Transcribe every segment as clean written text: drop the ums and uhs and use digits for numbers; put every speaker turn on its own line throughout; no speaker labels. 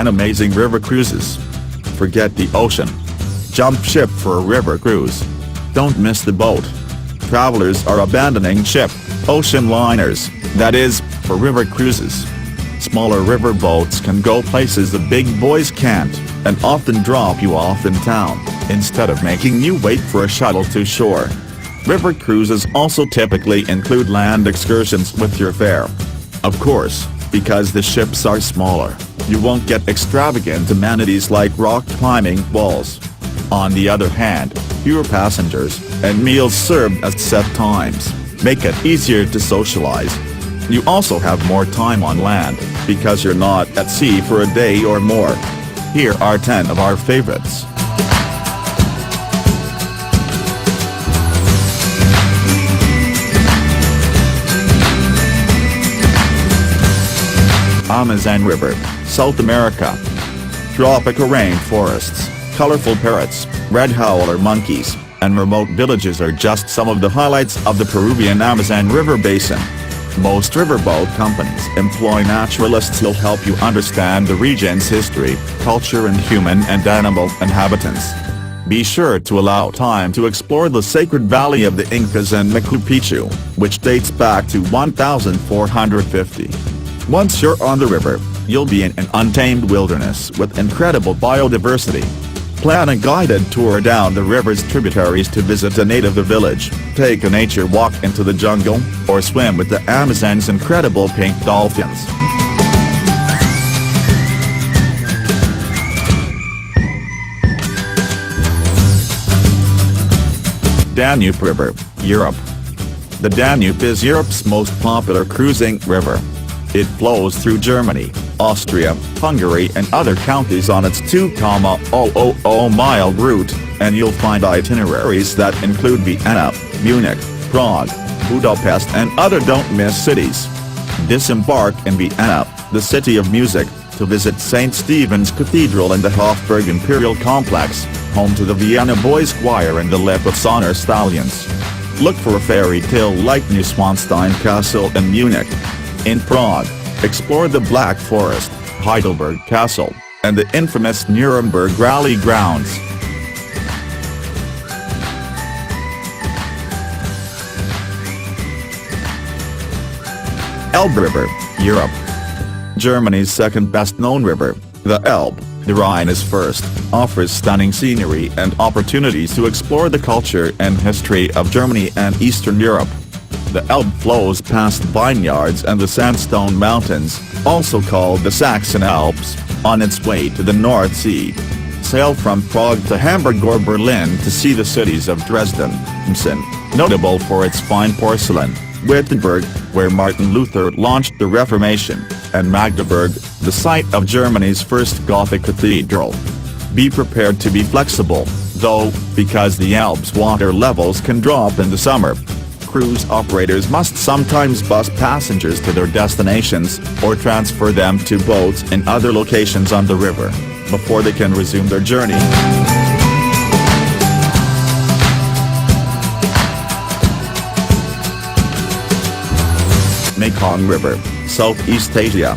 10 amazing river cruises. Forget the ocean. Jump ship for a river cruise. Don't miss the boat. Travelers are abandoning ship, ocean liners, that is, for river cruises. Smaller river boats can go places the big boys can't, and often drop you off in town, instead of making you wait for a shuttle to shore. River cruises also typically include land excursions with your fare. Of course, because the ships are smaller, you won't get extravagant amenities like rock climbing walls. On the other hand, fewer passengers, and meals served at set times, make it easier to socialize. You also have more time on land, because you're not at sea for a day or more. Here are 10 of our favorites. Amazon River, South America. Tropical rainforests, colorful parrots, red howler monkeys, and remote villages are just some of the highlights of the Peruvian Amazon River basin. Most riverboat companies employ naturalists who'll help you understand the region's history, culture and human and animal inhabitants. Be sure to allow time to explore the sacred valley of the Incas and Machu Picchu, which dates back to 1450. Once you're on the river, you'll be in an untamed wilderness with incredible biodiversity. Plan a guided tour down the river's tributaries to visit a native village, take a nature walk into the jungle, or swim with the Amazon's incredible pink dolphins. Danube River, Europe. The Danube is Europe's most popular cruising river. It flows through Germany, Austria, Hungary and other counties on its 2,000-mile route, and you'll find itineraries that include Vienna, Munich, Prague, Budapest and other don't-miss cities. Disembark in Vienna, the city of music, to visit St. Stephen's Cathedral and the Hofburg Imperial Complex, home to the Vienna Boys Choir and the Lipizzaner Stallions. Look for a fairy tale-like Neuschwanstein Castle in Munich. In Prague, explore the Black Forest, Heidelberg Castle, and the infamous Nuremberg Rally grounds. Elbe River, Europe. Germany's second best-known river, the Elbe, the Rhine is first, offers stunning scenery and opportunities to explore the culture and history of Germany and Eastern Europe. The Elbe flows past vineyards and the Sandstone Mountains, also called the Saxon Alps, on its way to the North Sea. Sail from Prague to Hamburg or Berlin to see the cities of Dresden, Meissen, notable for its fine porcelain, Wittenberg, where Martin Luther launched the Reformation, and Magdeburg, the site of Germany's first Gothic cathedral. Be prepared to be flexible, though, because the Alps' water levels can drop in the summer. Cruise operators must sometimes bus passengers to their destinations, or transfer them to boats in other locations on the river, before they can resume their journey. Mekong River, Southeast Asia.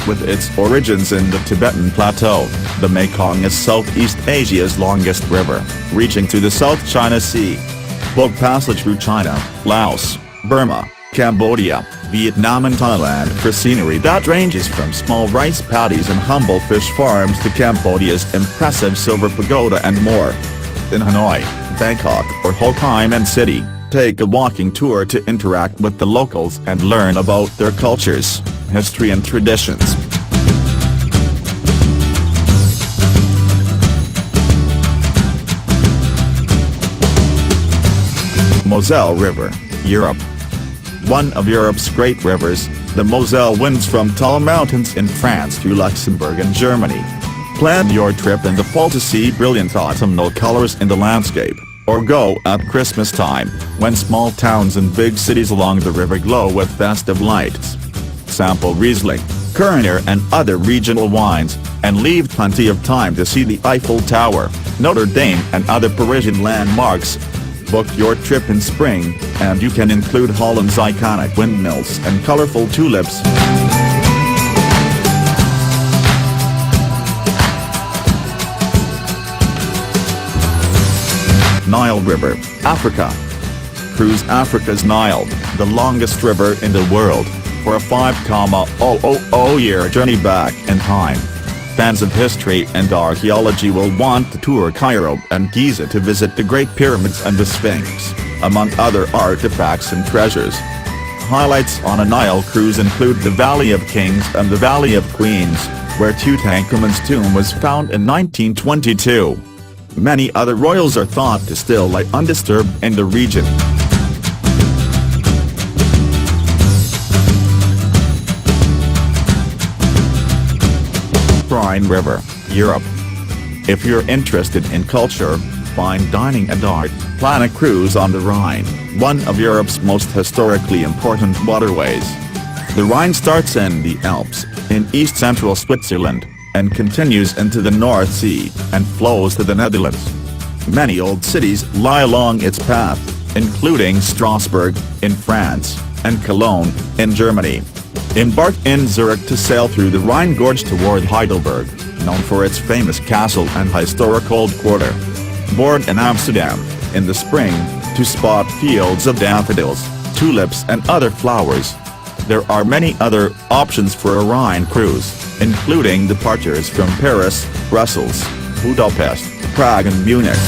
With its origins in the Tibetan Plateau, the Mekong is Southeast Asia's longest river, reaching to the South China Sea. Book passage through China, Laos, Burma, Cambodia, Vietnam and Thailand for scenery that ranges from small rice paddies and humble fish farms to Cambodia's impressive silver pagoda and more. In Hanoi, Bangkok or Ho Chi Minh City, take a walking tour to interact with the locals and learn about their cultures, history and traditions. Moselle River, Europe. One of Europe's great rivers, the Moselle winds from tall mountains in France to Luxembourg and Germany. Plan your trip in the fall to see brilliant autumnal colors in the landscape, Or go at Christmas time, when small towns and big cities along the river glow with festive lights. Sample Riesling, Kerner and other regional wines, and leave plenty of time to see the Eiffel Tower, Notre Dame and other Parisian landmarks. Book your trip in spring, and you can include Holland's iconic windmills and colorful tulips. Nile River, Africa. Cruise Africa's Nile, the longest river in the world, for a 5,000-year journey back in time. Fans of history and archaeology will want to tour Cairo and Giza to visit the Great Pyramids and the Sphinx, among other artifacts and treasures. Highlights on a Nile cruise include the Valley of Kings and the Valley of Queens, where Tutankhamun's tomb was found in 1922. Many other royals are thought to still lie undisturbed in the region. Rhine River, Europe. If you're interested in culture, fine dining and art, plan a cruise on the Rhine, one of Europe's most historically important waterways. The Rhine starts in the Alps, in east-central Switzerland, and continues into the North Sea, and flows to the Netherlands. Many old cities lie along its path, including Strasbourg, in France, and Cologne, in Germany. Embark in Zurich to sail through the Rhine Gorge toward Heidelberg, known for its famous castle and historic old quarter. Board in Amsterdam, in the spring, to spot fields of daffodils, tulips and other flowers. There are many other options for a Rhine cruise, including departures from Paris, Brussels, Budapest, Prague and Munich.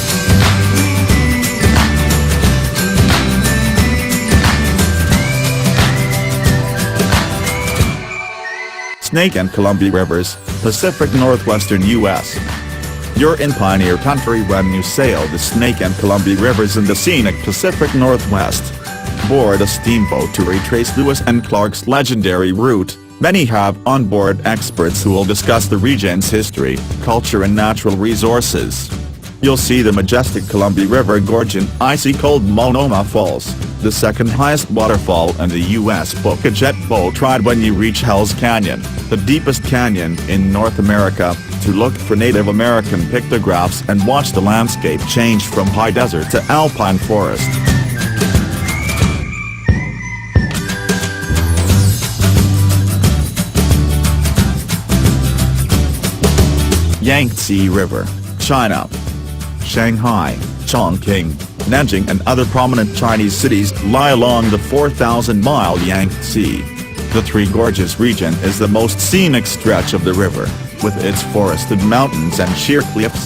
Snake and Columbia Rivers, Pacific Northwestern U.S. You're in pioneer country when you sail the Snake and Columbia Rivers in the scenic Pacific Northwest. Board a steamboat to retrace Lewis and Clark's legendary route. Many have on-board experts who will discuss the region's history, culture and natural resources. You'll see the majestic Columbia River gorge in icy-cold Multnomah Falls, the second highest waterfall in the U.S. Book a jet boat ride when you reach Hell's Canyon, the deepest canyon in North America, to look for Native American pictographs and watch the landscape change from high desert to alpine forest. Yangtze River, China. Shanghai, Chongqing, Nanjing and other prominent Chinese cities lie along the 4,000-mile Yangtze. The Three Gorges region is the most scenic stretch of the river, with its forested mountains and sheer cliffs.